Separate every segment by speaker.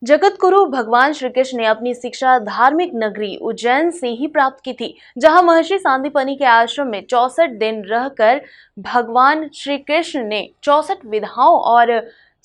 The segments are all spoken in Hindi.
Speaker 1: जगत गुरु भगवान श्री कृष्ण ने अपनी शिक्षा धार्मिक नगरी उज्जैन से ही प्राप्त की थी, जहां महर्षि सांदीपनि के आश्रम में 64 दिन रहकर भगवान श्री कृष्ण ने 64 विधाओं और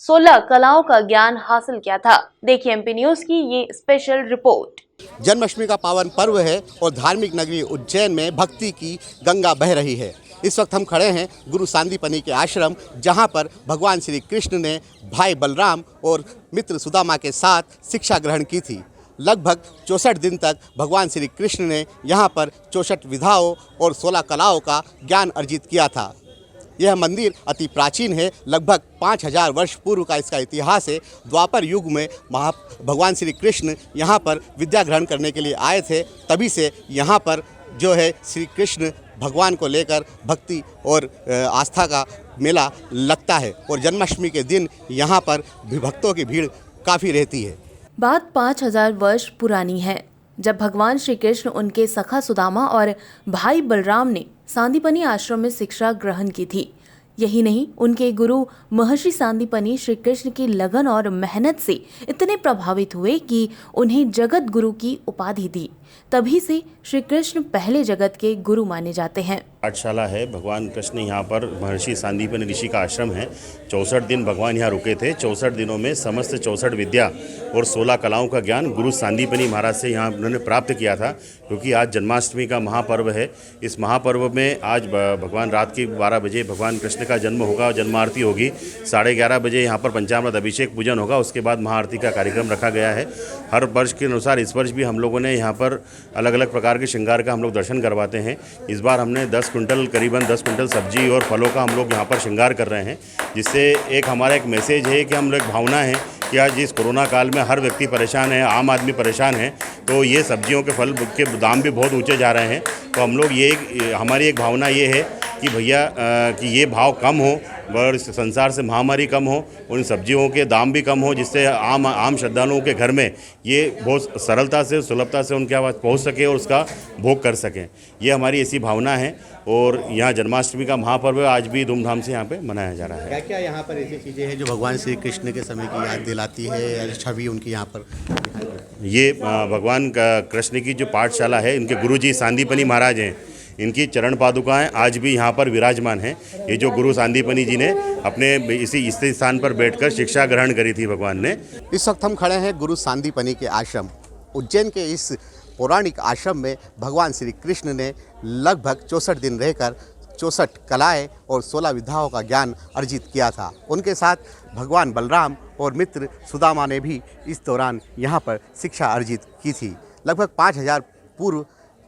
Speaker 1: 16 कलाओं का ज्ञान हासिल किया था। देखिए एमपी न्यूज की ये स्पेशल रिपोर्ट।
Speaker 2: जन्माष्टमी का पावन पर्व है और धार्मिक नगरी उज्जैन में भक्ति की गंगा बह रही है। इस वक्त हम खड़े हैं गुरु सांदीपनि के आश्रम, जहां पर भगवान श्री कृष्ण ने भाई बलराम और मित्र सुदामा के साथ शिक्षा ग्रहण की थी। लगभग 64 दिन तक भगवान श्री कृष्ण ने यहां पर 64 विधाओं और 16 कलाओं का ज्ञान अर्जित किया था। यह मंदिर अति प्राचीन है, लगभग 5000 वर्ष पूर्व का इसका इतिहास है। द्वापर युग में भगवान श्री कृष्ण यहाँ पर विद्या ग्रहण करने के लिए आए थे, तभी से यहाँ पर जो है श्री कृष्ण भगवान को लेकर भक्ति और आस्था का मेला लगता है और जन्माष्टमी के दिन यहाँ पर भक्तों की भीड़ काफ़ी रहती है।
Speaker 1: बात 5000 वर्ष पुरानी है, जब भगवान श्री कृष्ण, उनके सखा सुदामा और भाई बलराम ने सांदीपनि आश्रम में शिक्षा ग्रहण की थी। यही नहीं, उनके गुरु महर्षि सांदीपनि श्री कृष्ण की लगन और मेहनत से इतने प्रभावित हुए कि उन्हें जगत गुरु की उपाधि दी। तभी से श्री कृष्ण पहले जगत के गुरु माने जाते हैं।
Speaker 3: पाठशाला है, भगवान कृष्ण यहाँ पर महर्षि सांदीपनि ऋषि का आश्रम है। 64 दिन भगवान यहाँ रुके थे। 64 दिनों में समस्त 64 विद्या और 16 कलाओं का ज्ञान गुरु सांदीपनि महाराज से यहाँ उन्होंने प्राप्त किया था। क्योंकि आज जन्माष्टमी का महापर्व है। इस महापर्व में आज भगवान रात के 12 बजे भगवान कृष्ण का जन्म होगा, जन्म आरती होगी। 11:30 बजे यहाँ पर पंचामृत अभिषेक पूजन होगा। उसके बाद महाआरती का कार्यक्रम रखा गया है। हर वर्ष के अनुसार इस वर्ष भी हम लोगों ने यहाँ पर अलग अलग प्रकार के श्रृंगार का हम लोग दर्शन करवाते हैं। इस बार हमने करीबन 10 कुंटल सब्जी और फलों का हम लोग यहाँ पर श्रृंगार कर रहे हैं, जिससे एक हमारा एक मैसेज है कि हम लोग भावना है कि आज इस कोरोना काल में हर व्यक्ति परेशान है, आम आदमी परेशान है, तो ये सब्जियों के फल के दाम भी बहुत ऊंचे जा रहे हैं। तो हम लोग हमारी एक भावना ये है कि भैया कि ये भाव कम हो और संसार से महामारी कम हो और इन सब्जियों के दाम भी कम हो, जिससे आम श्रद्धालुओं के घर में ये बहुत सरलता से, सुलभता से उनके आवाज़ पहुंच सके और उसका भोग कर सकें। ये हमारी ऐसी भावना है। और यहाँ जन्माष्टमी का महापर्व आज भी धूमधाम से यहाँ पे मनाया जा रहा है।
Speaker 2: क्या क्या यहाँ पर ऐसी चीज़ें हैं जो भगवान श्री कृष्ण के समय की याद दिलाती है या छवि उनकी यहाँ पर?
Speaker 3: ये भगवान कृष्ण की जो पाठशाला है, इनके गुरुजी सांदीपनि महाराज हैं, इनकी चरण पादुकाएं आज भी यहाँ पर विराजमान हैं। ये जो गुरु सांदीपनि जी ने अपने इसी स्थान पर बैठकर शिक्षा ग्रहण करी थी भगवान ने।
Speaker 2: इस वक्त हम खड़े हैं गुरु सांदीपनि के आश्रम उज्जैन के। इस पौराणिक आश्रम में भगवान श्री कृष्ण ने लगभग 64 दिन रहकर 64 कलाएँ और 16 विधाओं का ज्ञान अर्जित किया था। उनके साथ भगवान बलराम और मित्र सुदामा ने भी इस दौरान यहाँ पर शिक्षा अर्जित की थी। लगभग 5000 पूर्व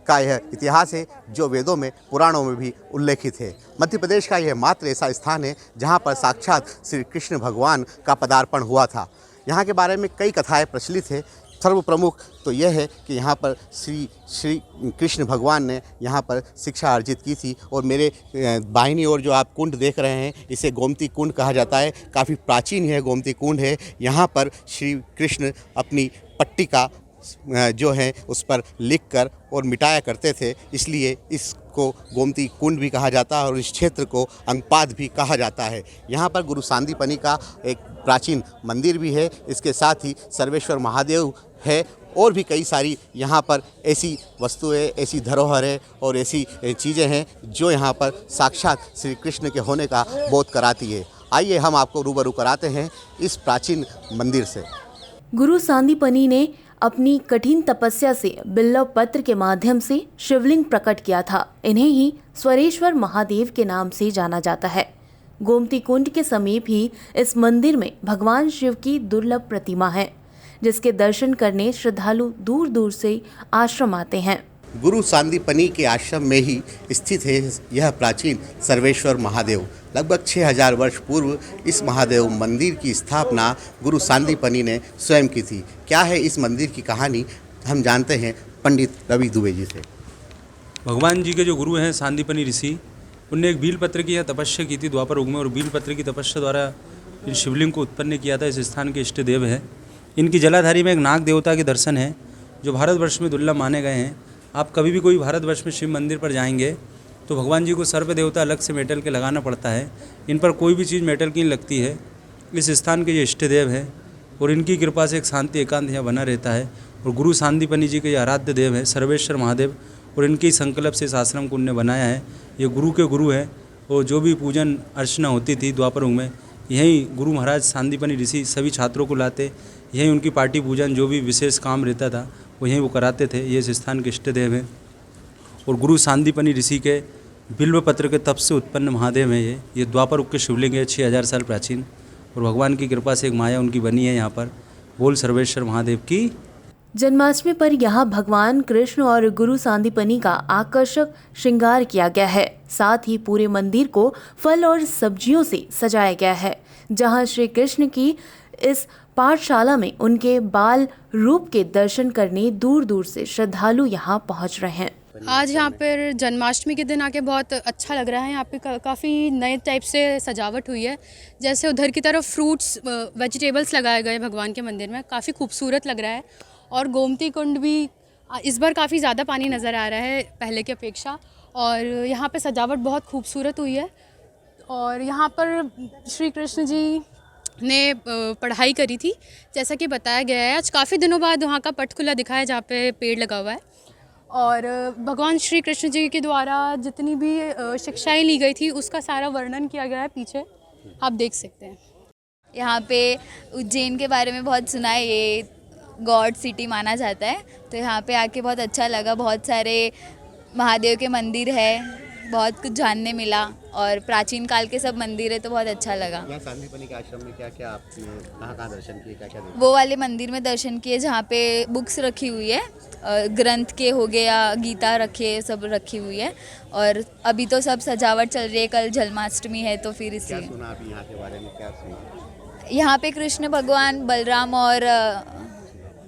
Speaker 2: का यह इतिहास है, जो वेदों में, पुराणों में भी उल्लेखित है। मध्य प्रदेश का यह मात्र ऐसा स्थान है जहाँ पर साक्षात श्री कृष्ण भगवान का पदार्पण हुआ था। यहाँ के बारे में कई कथाएं प्रचलित है। सर्वप्रमुख तो यह है कि यहाँ पर श्री कृष्ण भगवान ने यहाँ पर शिक्षा अर्जित की थी। और मेरे बाहिनी ओर जो आप कुंड देख रहे हैं, इसे गोमती कुंड कहा जाता है। काफ़ी प्राचीन यह गोमती कुंड है। यहाँ पर श्री कृष्ण अपनी पट्टिका जो है उस पर लिखकर और मिटाया करते थे, इसलिए इसको गोमती कुंड भी कहा जाता है और इस क्षेत्र को अंगपाद भी कहा जाता है। यहाँ पर गुरु सांदीपनि का एक प्राचीन मंदिर भी है। इसके साथ ही सर्वेश्वर महादेव है और भी कई सारी यहाँ पर ऐसी वस्तुएं, ऐसी धरोहरें और ऐसी चीज़ें हैं जो यहाँ पर साक्षात श्री कृष्ण के होने का बोध कराती है। आइए हम आपको रूबरू कराते हैं इस प्राचीन मंदिर से।
Speaker 1: गुरु सांदीपनि ने अपनी कठिन तपस्या से बिल्व पत्र के माध्यम से शिवलिंग प्रकट किया था। इन्हें ही स्वरेश्वर महादेव के नाम से जाना जाता है। गोमती कुंड के समीप ही इस मंदिर में भगवान शिव की दुर्लभ प्रतिमा है, जिसके दर्शन करने श्रद्धालु दूर दूर से आश्रम आते हैं।
Speaker 2: गुरु सांदीपनि के आश्रम में ही स्थित है यह प्राचीन सर्वेश्वर महादेव। लगभग 6000 वर्ष पूर्व इस महादेव मंदिर की स्थापना गुरु सांदीपनि ने स्वयं की थी। क्या है इस मंदिर की कहानी, हम जानते हैं पंडित रवि दुबे जी से।
Speaker 4: भगवान जी के जो गुरु हैं सांदीपनि ऋषि, उनने एक बीलपत्र की यह तपस्या की थी द्वापर युग में, और बीलपत्र की तपस्या द्वारा इस शिवलिंग को उत्पन्न किया था। इस स्थान के इष्ट देव है। इनकी जलाधारी में एक नाग देवता के दर्शन है, जो भारतवर्ष में दुर्लभ माने गए हैं। आप कभी भी कोई भारतवर्ष में शिव मंदिर पर जाएंगे तो भगवान जी को सर्प देवता अलग से मेटल के लगाना पड़ता है। इन पर कोई भी चीज़ मेटल की नहीं लगती है। इस स्थान के ये इष्ट देव है। और इनकी कृपा से एक शांति एकांत यहाँ बना रहता है। और गुरु सांदीपनी जी के ये आराध्य देव है सर्वेश्वर महादेव, और इनके संकल्प से इस आश्रम को उनने बनाया है। ये गुरु के गुरु हैं, और जो भी पूजन अर्चना होती थी द्वापर युग में, यहीं गुरु महाराज सांदीपनी ऋषि सभी छात्रों को लाते, यहीं उनकी पार्टी पूजन जो भी विशेष काम रहता था वो यहीं वो कराते थे। ये इस स्थान के इष्ट देव हैं। और गुरु सांदीपनी ऋषि के बिल्व पत्र के तप से उत्पन्न महादेव हैं। ये द्वापर युग के शिवलिंग है, 6000 साल प्राचीन, और भगवान की कृपा से एक माया उनकी बनी है यहाँ पर। बोल सर्वेश्वर महादेव की।
Speaker 1: जन्माष्टमी पर यहाँ भगवान कृष्ण और गुरु सांदीपनी का आकर्षक श्रृंगार किया गया है। साथ ही पूरे मंदिर को फल और सब्जियों से सजाया गया है, जहाँ श्री कृष्ण की इस पाठशाला में उनके बाल रूप के दर्शन करने दूर दूर से श्रद्धालु यहाँ पहुँच रहे हैं।
Speaker 5: आज यहाँ पर जन्माष्टमी के दिन आके बहुत अच्छा लग रहा है। यहाँ पे काफ़ी नए टाइप से सजावट हुई है। जैसे उधर की तरफ फ्रूट्स वेजिटेबल्स लगाए गए भगवान के मंदिर में, काफ़ी खूबसूरत लग रहा है। और गोमती कुंड भी इस बार काफ़ी ज़्यादा पानी नज़र आ रहा है पहले की अपेक्षा, और यहाँ पे सजावट बहुत खूबसूरत हुई है। और यहाँ पर श्री कृष्ण जी ने पढ़ाई करी थी, जैसा कि बताया गया है। आज काफ़ी दिनों बाद वहाँ का पट खुला दिखा है जहाँ पे पेड़ लगा हुआ है। और भगवान श्री कृष्ण जी के द्वारा जितनी भी शिक्षाएं ली गई थी उसका सारा वर्णन किया गया है, पीछे आप देख सकते हैं।
Speaker 6: यहाँ पे उज्जैन के बारे में बहुत सुना है, ये गॉड सिटी माना जाता है, तो यहाँ पे आके बहुत अच्छा लगा। बहुत सारे महादेव के मंदिर है, बहुत कुछ जानने मिला, और प्राचीन काल के सब मंदिर है, तो बहुत अच्छा लगा।
Speaker 2: यहाँ सांदीपनी के आश्रम में क्या क्या आपने कहाँ दर्शन किए, क्या क्या
Speaker 6: वो वाले मंदिर में दर्शन किए जहाँ पे बुक्स रखी हुई है, ग्रंथ के हो गए या गीता रखे, सब रखी हुई है। और अभी तो सब सजावट चल रही है, कल जन्माष्टमी है, तो फिर इसलिए।
Speaker 2: क्या सुना अभी यहाँ के बारे में, क्या सुना?
Speaker 6: यहाँ पे कृष्ण भगवान, बलराम और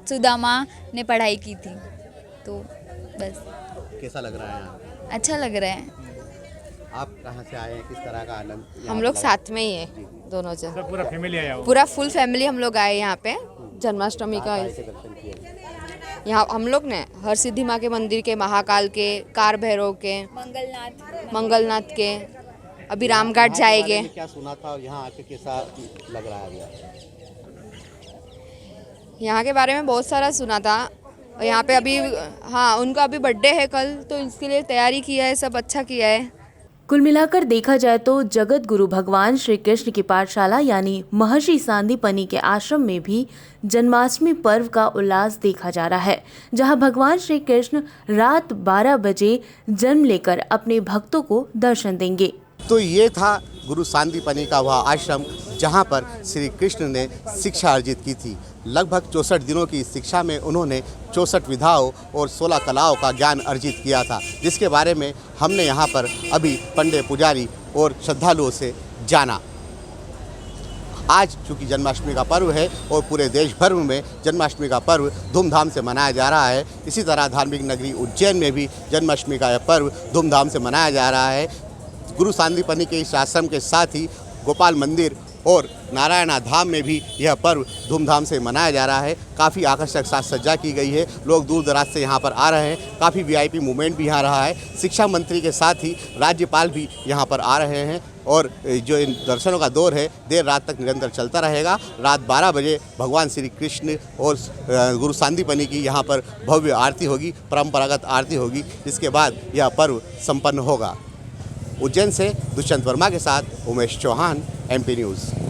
Speaker 6: सुदामा ने पढ़ाई की थी, तो बस।
Speaker 2: कैसा लग रहा है यहाँ?
Speaker 6: अच्छा लग रहा है।
Speaker 2: आप कहाँ से आए हैं, किस तरह का आनंद?
Speaker 7: हम लोग साथ में ही है, दोनों जन।
Speaker 8: पूरा फैमिली आया हो?
Speaker 7: पूरा फुल फैमिली हम लोग आए यहाँ पे जन्माष्टमी का।
Speaker 2: कैसे दर्शन किए?
Speaker 7: यहाँ हम लोग ने हर सिद्धि माँ के मंदिर के, महाकाल के, कार भैरव के, मंगलनाथ के, अभी रामघाट जाएंगे।
Speaker 2: क्या सुना था और यहाँ आके कैसा लग रहा है?
Speaker 7: यहाँ के बारे में बहुत सारा सुना था। और यहाँ पे अभी उनका अभी बर्थडे है कल, तो इसके लिए तैयारी किया है, सब अच्छा किया है।
Speaker 1: कुल मिलाकर देखा जाए तो जगत गुरु भगवान श्री कृष्ण की पाठशाला यानी महर्षि सांदीपनी के आश्रम में भी जन्माष्टमी पर्व का उल्लास देखा जा रहा है, जहां भगवान श्री कृष्ण रात 12 बजे जन्म लेकर अपने भक्तों को दर्शन देंगे।
Speaker 2: तो ये था गुरु सांदीपनी का वह आश्रम जहाँ पर श्री कृष्ण ने शिक्षा अर्जित की थी। लगभग 64 दिनों की शिक्षा में उन्होंने 64 विधाओं और 16 कलाओं का ज्ञान अर्जित किया था, जिसके बारे में हमने यहाँ पर अभी पंडित पुजारी और श्रद्धालुओं से जाना। आज चूँकि जन्माष्टमी का पर्व है और पूरे देश भर में जन्माष्टमी का पर्व धूमधाम से मनाया जा रहा है, इसी तरह धार्मिक नगरी उज्जैन में भी जन्माष्टमी का यह पर्व धूमधाम से मनाया जा रहा है। गुरु सांदीपनी के इस आश्रम के साथ ही गोपाल मंदिर और नारायणा धाम में भी यह पर्व धूमधाम से मनाया जा रहा है। काफ़ी आकर्षक साज सज्जा की गई है, लोग दूर दराज से यहाँ पर आ रहे हैं, काफ़ी वीआईपी मूवमेंट भी यहाँ रहा है। शिक्षा मंत्री के साथ ही राज्यपाल भी यहाँ पर आ रहे हैं, और जो इन दर्शनों का दौर है देर रात तक निरंतर चलता रहेगा। रात 12 बजे भगवान श्री कृष्ण और गुरु सांदीपनी की यहाँ पर भव्य आरती होगी, परंपरागत आरती होगी, जिसके बाद यह पर्व संपन्न होगा। उज्जैन से दुष्यंत वर्मा के साथ उमेश चौहान, MP न्यूज़।